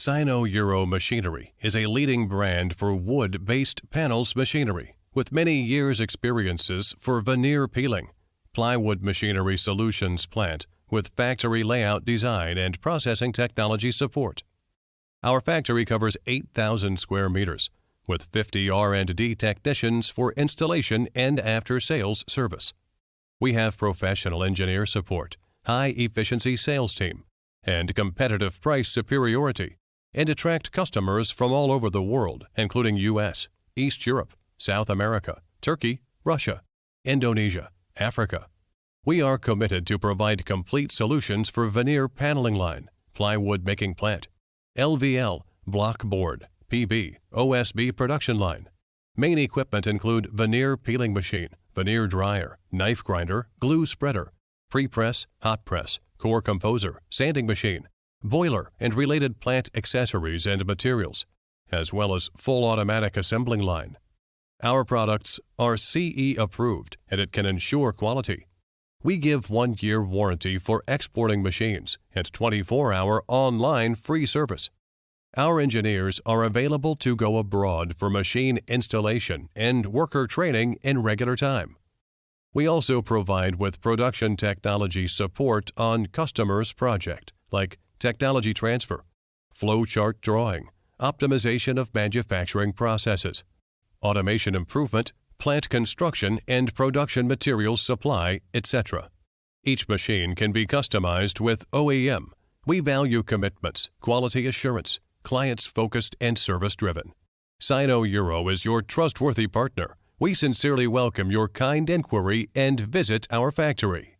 Sinoeuro Machinery is a leading brand for wood-based panels machinery with many years' experiences for veneer peeling. Plywood Machinery Solutions plant with factory layout design and processing technology support. Our factory covers 8,000 square meters with 50 R&D technicians for installation and after-sales service. We have professional engineer support, high-efficiency sales team, and competitive price superiority, and attract customers from all over the world, including U.S., East Europe, South America, Turkey, Russia, Indonesia, Africa. We are committed to provide complete solutions for veneer paneling line, plywood making plant, LVL, block board, PB, OSB production line. Main equipment include veneer peeling machine, veneer dryer, knife grinder, glue spreader, pre-press, hot press, core composer, sanding machine, boiler and related plant accessories and materials, as well as full automatic assembling line. Our products are CE approved and it can ensure quality. We give 1-year warranty for exporting machines and 24-hour online free service. Our engineers are available to go abroad for machine installation and worker training in regular time. We also provide with production technology support on customers' project like technology transfer, flow chart drawing, optimization of manufacturing processes, automation improvement, plant construction and production materials supply, etc. Each machine can be customized with OEM. We value commitments, quality assurance, clients focused and service driven. Sinoeuro is your trustworthy partner. We sincerely welcome your kind inquiry and visit our factory.